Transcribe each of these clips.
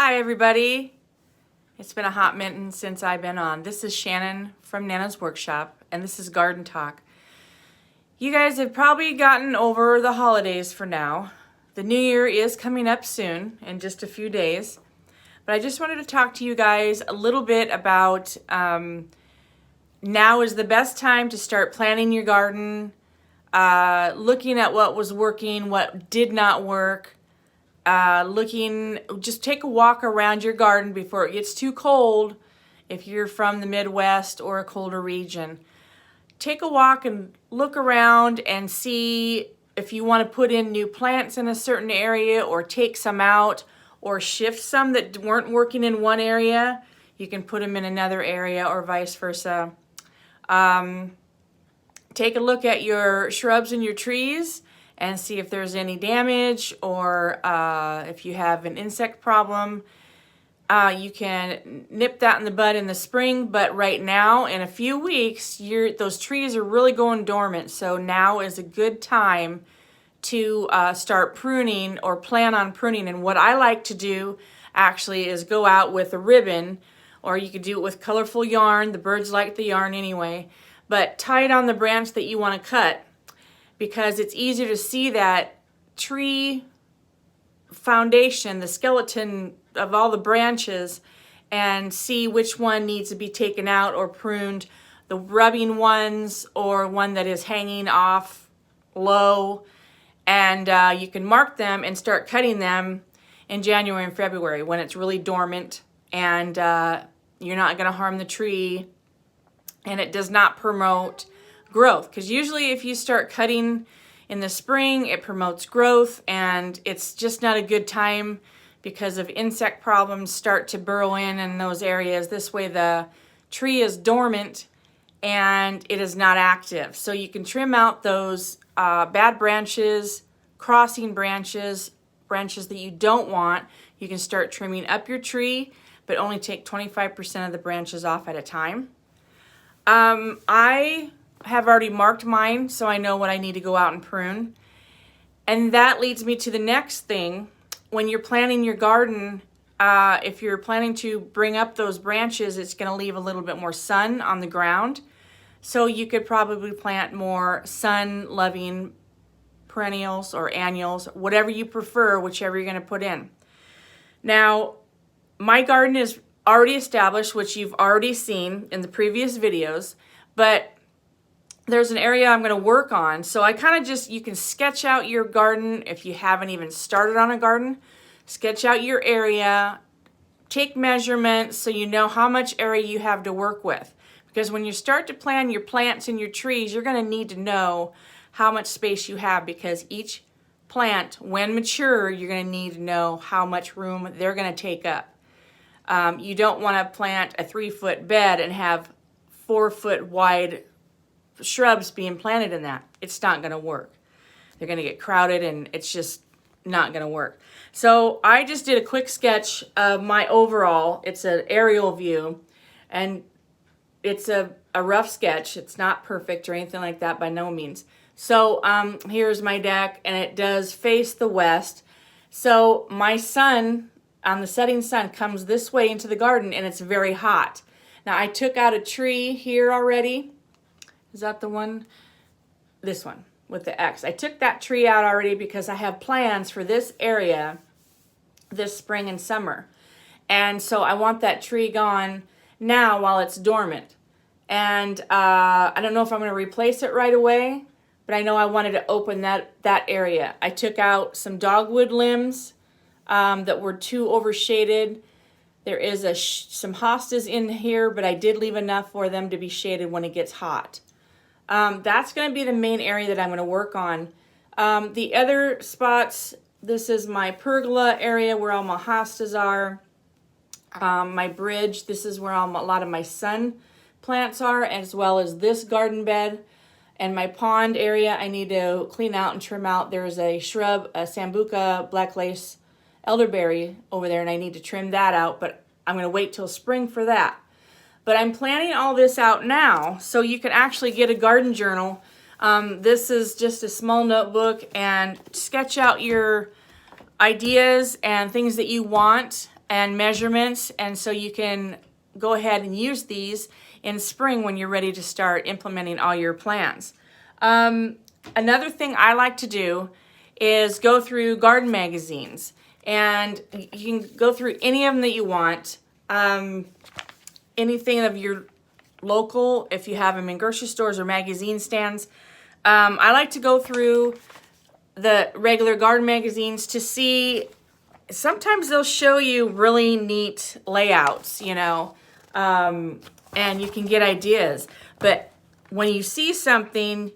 Hi everybody. It's been a hot minute since I've been on. This is Shannon from Nana's Workshop, and this is Garden Talk. You guys have probably gotten over the holidays for now. The new year is coming up soon, in just a few days. But I just wanted to talk to you guys a little bit about now is the best time to start planning your garden, looking at what was working, what did not work, just take a walk around your garden before it gets too cold if you're from the Midwest or a colder region. Take a walk and look around and see if you want to put in new plants in a certain area or take some out or shift some that weren't working in one area. You can put them in another area or vice versa. Take a look at your shrubs and your trees and see if there's any damage or if you have an insect problem. You can nip that in the bud in the spring, but right now, in a few weeks, those trees are really going dormant. So now is a good time to start pruning or plan on pruning. And what I like to do actually is go out with a ribbon, or you could do it with colorful yarn. The birds like the yarn anyway. But tie it on the branch that you want to cut, because it's easier to see that tree foundation, the skeleton of all the branches, and see which one needs to be taken out or pruned, the rubbing ones or one that is hanging off low. And you can mark them and start cutting them in January and February when it's really dormant and you're not going to harm the tree and it does not promote growth, because usually if you start cutting in the spring, it promotes growth, and it's just not a good time because of insect problems start to burrow in those areas. This way the tree is dormant and it is not active. So you can trim out those bad branches, crossing branches, branches that you don't want. You can start trimming up your tree, but only take 25% of the branches off at a time. I have already marked mine, so I know what I need to go out and prune. And that leads me to the next thing. When you're planting your garden, if you're planning to bring up those branches, it's going to leave a little bit more sun on the ground. So you could probably plant more sun-loving perennials or annuals, whatever you prefer, whichever you're going to put in. Now, my garden is already established, which you've already seen in the previous videos, but there's an area I'm going to work on. So I kind of you can sketch out your garden if you haven't even started on a garden. Sketch out your area, take measurements so you know how much area you have to work with. Because when you start to plan your plants and your trees, you're going to need to know how much space you have, because each plant, when mature, you're going to need to know how much room they're going to take up. You don't want to plant a 3-foot bed and have 4-foot wide shrubs being planted in that. It's not going to work. They're going to get crowded and it's just not going to work. So I just did a quick sketch of my overall. It's an aerial view and it's a rough sketch. It's not perfect or anything like that by no means. So here's my deck, and it does face the west. So my sun, on the setting sun, comes this way into the garden and it's very hot. Now I took out a tree here already. Is that the one? This one with the X. I took that tree out already because I have plans for this area this spring and summer. And so I want that tree gone now while it's dormant. And I don't know if I'm going to replace it right away, but I know I wanted to open that area. I took out some dogwood limbs that were too overshaded. There is some hostas in here, but I did leave enough for them to be shaded when it gets hot. That's going to be the main area that I'm going to work on. The other spots, this is my pergola area where all my hostas are. My bridge, this is where a lot of my sun plants are, as well as this garden bed. And my pond area, I need to clean out and trim out. There's a shrub, a sambuca black lace elderberry over there, and I need to trim that out, but I'm going to wait till spring for that. But I'm planning all this out now, so you can actually get a garden journal. This is just a small notebook, and sketch out your ideas and things that you want and measurements, and so you can go ahead and use these in spring when you're ready to start implementing all your plans. Another thing I like to do is go through garden magazines, and you can go through any of them that you want. Anything of your local, if you have them in grocery stores or magazine stands. I like to go through the regular garden magazines to see, sometimes they'll show you really neat layouts, you know, and you can get ideas. But when you see something,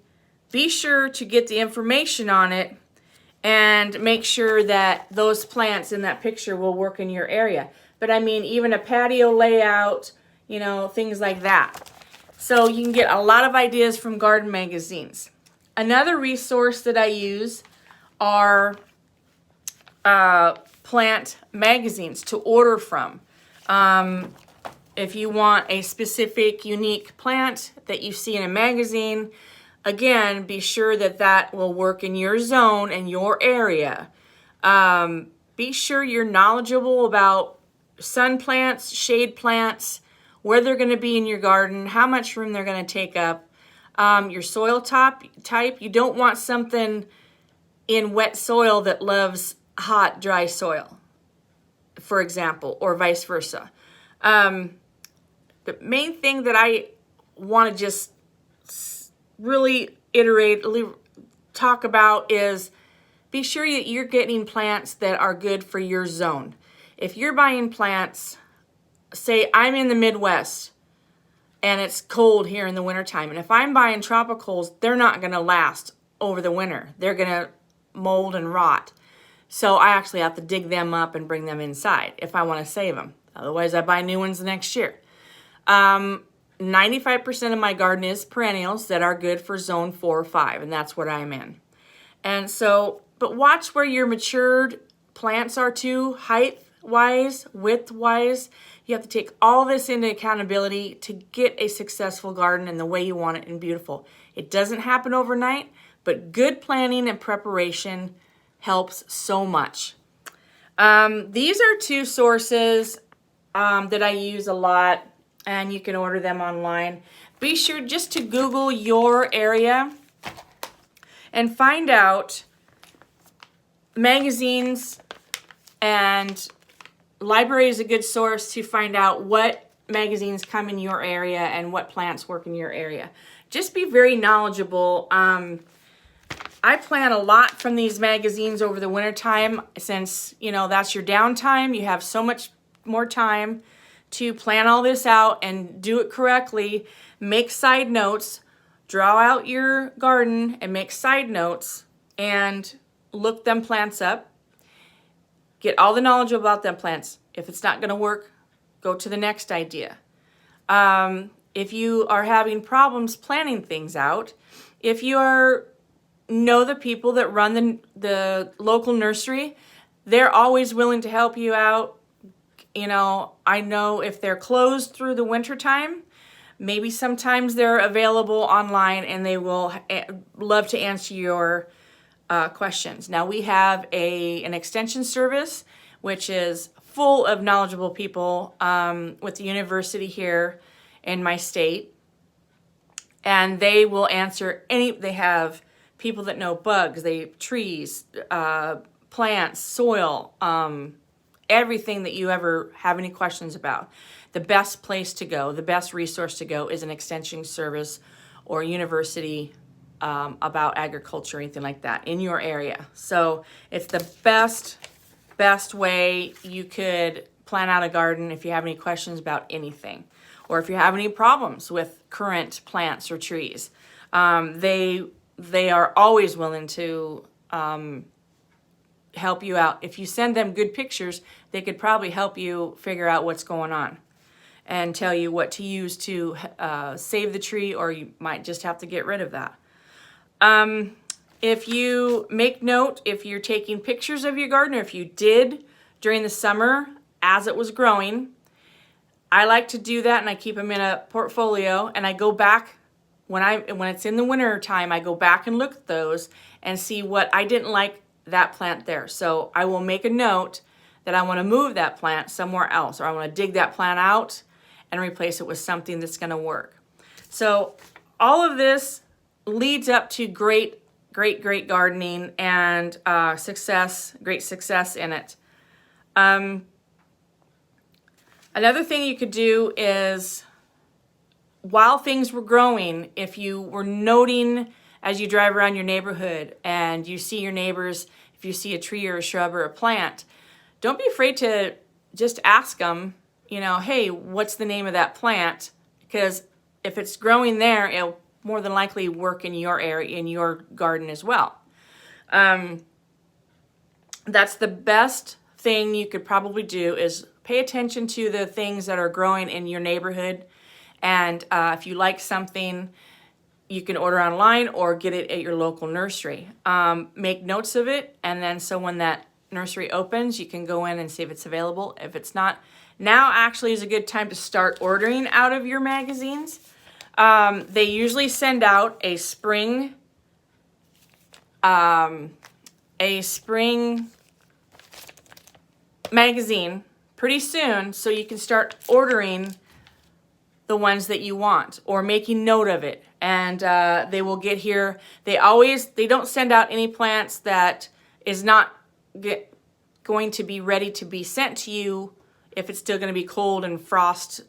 be sure to get the information on it and make sure that those plants in that picture will work in your area. But I mean, even a patio layout, you know, things like that. So you can get a lot of ideas from garden magazines. Another resource that I use are plant magazines to order from. If you want a specific, unique plant that you see in a magazine, again, be sure that that will work in your zone and your area. Be sure you're knowledgeable about sun plants, shade plants, where they're going to be in your garden, how much room they're going to take up, your soil type. You don't want something in wet soil that loves hot, dry soil, for example, or vice versa. The main thing that I want to just really talk about is be sure that you're getting plants that are good for your zone. If you're buying plants, say I'm in the Midwest and it's cold here in the wintertime, and if I'm buying tropicals, they're not going to last over the winter. They're going to mold and rot. So I actually have to dig them up and bring them inside if I want to save them. Otherwise, I buy new ones the next year. 95% of my garden is perennials that are good for zone 4 or 5, and that's what I'm in. And so, but watch where your matured plants are too, height-wise, width-wise. You have to take all this into accountability to get a successful garden in the way you want it and beautiful. It doesn't happen overnight, but good planning and preparation helps so much. These are two sources that I use a lot, and you can order them online. Be sure just to Google your area and find out magazines, and library is a good source to find out what magazines come in your area and what plants work in your area. Just be very knowledgeable. I plan a lot from these magazines over the wintertime since, you know, that's your downtime. You have so much more time to plan all this out and do it correctly. Make side notes, draw out your garden and make side notes and look them plants up. Get all the knowledge about them plants. If it's not going to work, go to the next idea. If you are having problems planning things out, if you know the people that run the local nursery, they're always willing to help you out. You know, I know if they're closed through the winter time, maybe sometimes they're available online and they will love to answer your questions. Now we have an extension service which is full of knowledgeable people with the university here in my state, and they will answer they have people that know bugs, trees, plants, soil, everything that you ever have any questions about. The best place to go, the best resource to go is an extension service or university about agriculture or anything like that in your area. So it's the best way you could plan out a garden if you have any questions about anything, or if you have any problems with current plants or trees. They are always willing to help you out. If you send them good pictures, they could probably help you figure out what's going on and tell you what to use to save the tree, or you might just have to get rid of that. If you make note, if you're taking pictures of your garden, or if you did during the summer as it was growing, I like to do that, and I keep them in a portfolio, and I go back when it's in the winter time, I go back and look at those and see what I didn't like that plant there. So I will make a note that I want to move that plant somewhere else, or I want to dig that plant out and replace it with something that's going to work. So all of this leads up to great gardening and great success in it. Another thing you could do is, while things were growing, if you were noting as you drive around your neighborhood and you see your neighbors, if you see a tree or a shrub or a plant, don't be afraid to just ask them, you know, hey, what's the name of that plant? Because if it's growing there, it'll more than likely work in your area, in your garden as well. That's the best thing you could probably do, is pay attention to the things that are growing in your neighborhood. And if you like something, you can order online or get it at your local nursery. Make notes of it, and then so when that nursery opens, you can go in and see if it's available. If it's not, now actually is a good time to start ordering out of your magazines. They usually send out a spring magazine pretty soon, so you can start ordering the ones that you want or making note of it, and they will get here. They don't send out any plants that is not going to be ready to be sent to you if it's still going to be cold and frost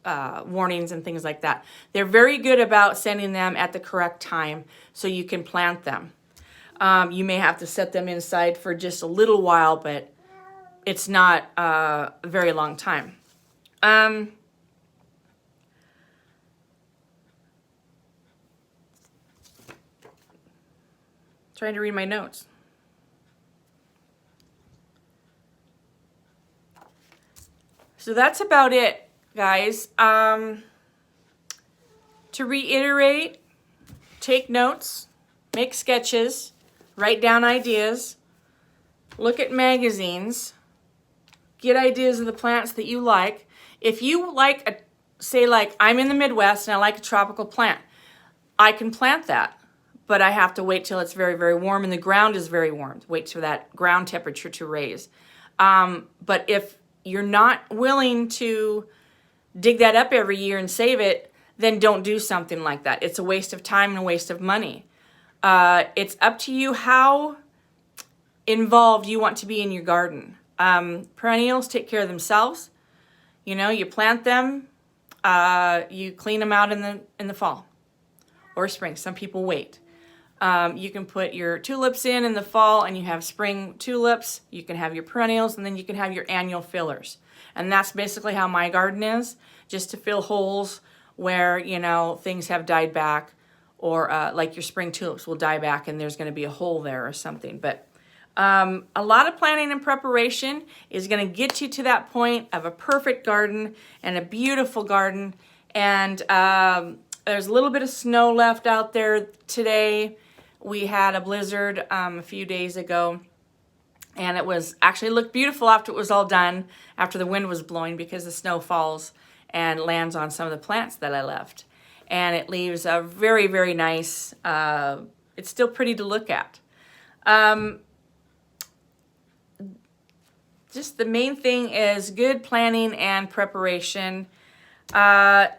warnings and things like that. They're very good about sending them at the correct time so you can plant them. You may have to set them inside for just a little while, but it's not a very long time. Trying to read my notes. So that's about it, guys. To reiterate, take notes, make sketches, write down ideas, look at magazines, get ideas of the plants that you like. If you like, say like I'm in the Midwest and I like a tropical plant, I can plant that, but I have to wait till it's very, very warm and the ground is very warm. Wait for that ground temperature to raise. But if you're not willing to dig that up every year and save it, then don't do something like that. It's a waste of time and a waste of money. It's up to you how involved you want to be in your garden. Perennials take care of themselves. You know, you plant them, you clean them out in the fall or spring. Some people wait. You can put your tulips in the fall and you have spring tulips. You can have your perennials, and then you can have your annual fillers. And that's basically how my garden is, just to fill holes where, you know, things have died back, or like your spring tulips will die back and there's going to be a hole there or something. But a lot of planning and preparation is going to get you to that point of a perfect garden and a beautiful garden. And there's a little bit of snow left out there today. We had a blizzard a few days ago, and it was actually looked beautiful after it was all done, after the wind was blowing, because the snow falls and lands on some of the plants that I left. And it leaves a very, very nice, it's still pretty to look at. Just the main thing is good planning and preparation. And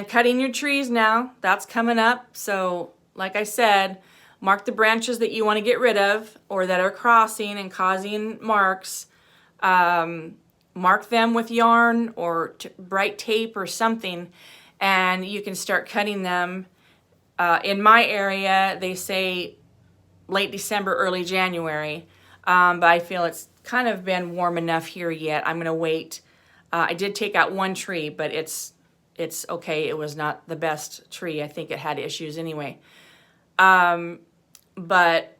cutting your trees now, that's coming up. So like I said, mark the branches that you want to get rid of or that are crossing and causing marks. Mark them with yarn or bright tape or something, and you can start cutting them. In my area, they say late December, early January, but I feel it's kind of been warm enough here yet. I'm going to wait. I did take out one tree, but it's okay. It was not the best tree. I think it had issues anyway. But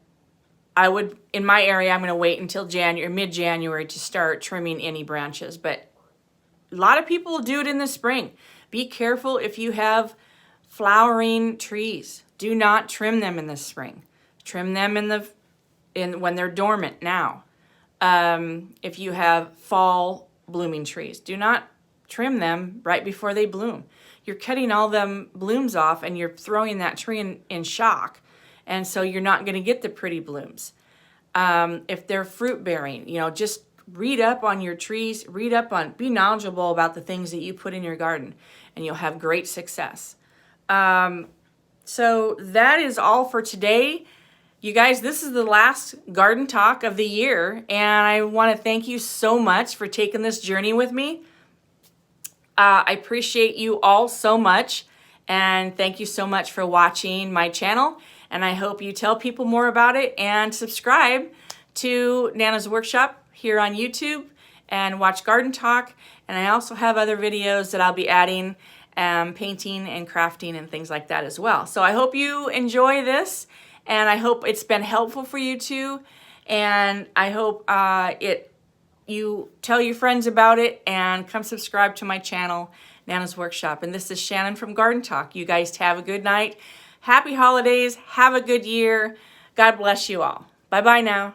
I would, in my area, I'm going to wait until mid-January to start trimming any branches. But a lot of people will do it in the spring. Be careful if you have flowering trees. Do not trim them in the spring. Trim them when they're dormant now. If you have fall blooming trees, do not trim them right before they bloom. You're cutting all them blooms off and you're throwing that tree in shock. And so you're not going to get the pretty blooms. If they're fruit bearing, you know, just read up on your trees, be knowledgeable about the things that you put in your garden, and you'll have great success. So that is all for today. You guys, this is the last garden talk of the year, and I want to thank you so much for taking this journey with me. I appreciate you all so much, and thank you so much for watching my channel, and I hope you tell people more about it and subscribe to Nana's Workshop here on YouTube and watch Garden Talk. And I also have other videos that I'll be adding, painting and crafting and things like that as well. So I hope you enjoy this, and I hope it's been helpful for you too, and I hope you tell your friends about it and come subscribe to my channel, Nana's Workshop. And this is Shannon from Garden Talk. You guys have a good night. Happy holidays. Have a good year. God bless you all. Bye-bye now.